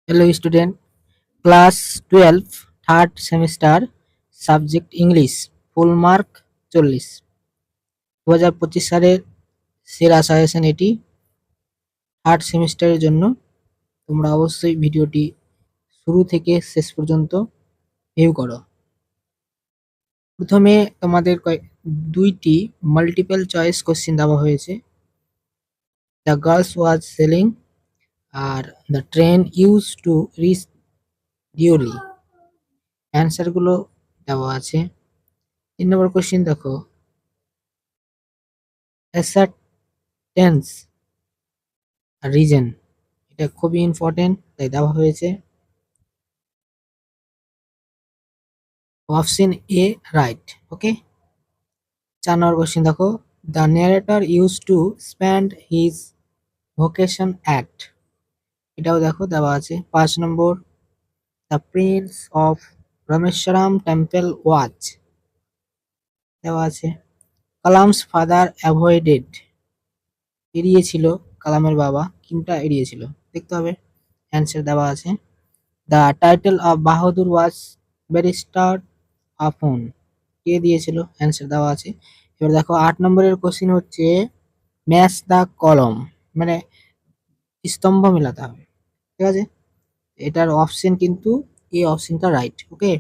Hello student, class 12 third semester, subject English, full mark 40। 2025 সালের সেরা suggestion এটি third সেমিস্টারের জন্য। তোমরা অবশ্যই ভিডিওটি শুরু থেকে শেষ পর্যন্ত ভিউ করো। প্রথমে তোমাদের দুইটি মাল্টিপল চয়েস কোশ্চেন দেওয়া হয়েছে। দ্য গার্লস ওয়াজ সেলিং আর the train use to reach Deoli. অ্যান্সারগুলো দেওয়া আছে। 3 নম্বর কোশ্চেন দেখো, অ্যাসারটেন্স আর রিজন, এটা খুবই ইম্পর্টেন্ট, তাই দেওয়া হয়েছে। Option A right. Okay. 4 number question দেখো, the narrator use to spend his vocation at, এটাও দেখো দেওয়া আছে। 5 number, the prince of Rameswaram temple watch, দেওয়া আছে। কালামস ফাদার অ্যাভয়েডেড, এড়িয়েছিল কালামের বাবা, কোনটা এড়িয়েছিল দেখতে হবে, অ্যান্সার দেওয়া আছে। The title of Bahadur was barrister আপন, কে দিয়েছিল, অ্যান্সার দেওয়া আছে। এবার দেখো 8 নম্বরের কোশ্চেন হচ্ছে ম্যাচ দ্য কলম, মানে স্তম্ভ মেলাতে হবে, ঠিক আছে। এটার অপশন কিন্তু এই অপশনটা রাইট। ওকে।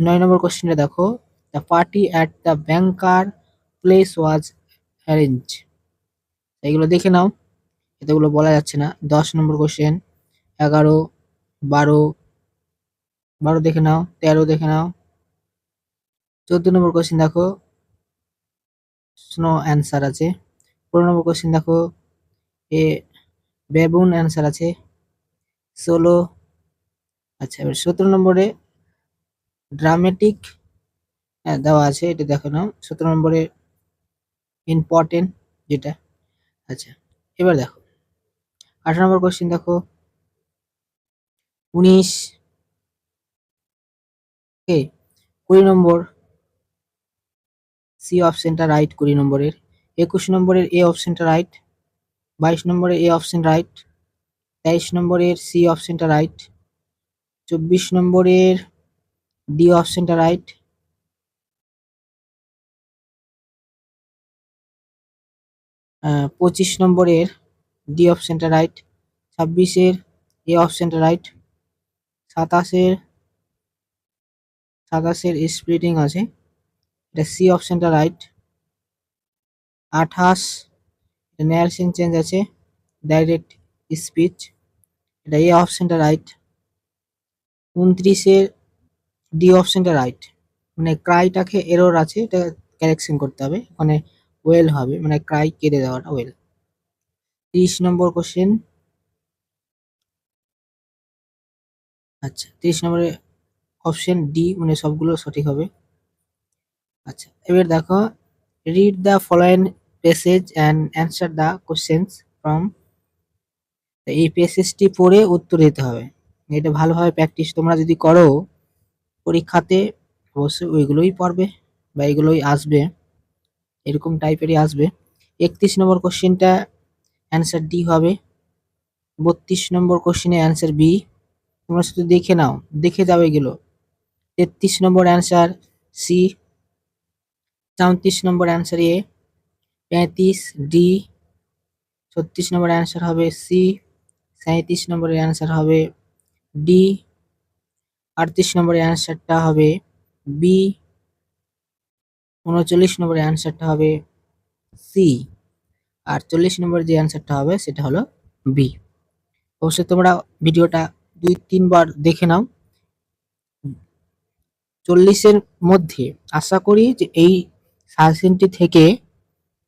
9 নম্বর কোশ্চেনটা দেখো, the party at the banker place was arrange, এগুলো দেখে নাও, এতগুলো বলা যাচ্ছে না। 10 নম্বর কোশ্চেন, 11, 12, 12 দেখে নাও, 13 দেখে নাও। 14 নম্বর কোশ্চেন দেখো, স্নো অ্যান্সার আছে। 15 নম্বর কোশ্চেন দেখো, এ বেবুন অ্যান্সার আছে। 16, আচ্ছা। এবার 17 নম্বরে ড্রামেটিক দেওয়া আছে, এটা দেখো নাও। 17 নম্বরে ইম্পর্টেন্ট যেটা, আচ্ছা। এবার দেখো 18 নম্বর কোশ্চেন দেখো, 19, ওকে। 20 নম্বর সি অপশনটা রাইট 20 নম্বরের। 21 নম্বরের এ অপশনটা রাইট। 22 নম্বরের এ অপশন রাইট। 23 নম্বরের সি অপশনটা রাইট। 24 নম্বরের ডি অপশনটা রাইট। 25 নম্বরের ডি অপশনটা রাইট। 26-এর এ অপশনটা রাইট। 27-এর স্প্লিটিং আছে, এটা সি অপশনটা রাইট। 28 ন্যারেশন চেঞ্জ আছে, ডাইরেক্ট স্পিচ, এটা এ অপশনটা রাইট। 29-এর ডি অপশনটা রাইট, মানে ক্রাইটাকে এরর আছে, এটা কারেকশন করতে হবে, মানে ওয়েল হবে, মানে ক্রাই কেটে দেওয়াটা ওয়েল। 30 নম্বর কোশ্চেন, আচ্ছা 30 নম্বরে অপশন ডি, মানে সবগুলো সঠিক হবে। আচ্ছা এবার দেখো, read the following passage and answer the questions from, এই প্যাসেজটি পড়ে উত্তর দিতে হবে। এটা ভালোভাবে প্র্যাকটিস তোমরা যদি করো, পরীক্ষাতে অবশ্যই ওইগুলোই পড়বে বা এগুলোই আসবে, এরকম টাইপেরই আসবে। 31 নম্বর কোশ্চেনটা অ্যান্সার ডি হবে। 32 নম্বর কোশ্চেনের অ্যান্সার বি, তোমরা শুধু দেখে নাও, দেখে যাও এগুলো। 33 নম্বর অ্যান্সার সি। 34 নম্বর অ্যান্সার এ। 35 ডি। 36 নম্বর অ্যান্সার হবে সি। 37 নম্বরের অ্যান্সার হবে ডি। 38 নম্বরের অ্যান্সারটা হবে বি। 39 নম্বরের অ্যান্সারটা হবে সি। আর 40 নম্বরের যে অ্যান্সারটা হবে সেটা হলো বি। অবশ্যই তোমরা ভিডিওটা 2-3 বার দেখে নাও। 40-এর মধ্যে আশা করি যে এই সাজেশনটি থেকে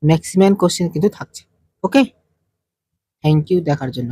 ম্যাক্সিমাম কোশ্চেন কিন্তু থাকছে। ওকে, থ্যাংক ইউ দেখার জন্য।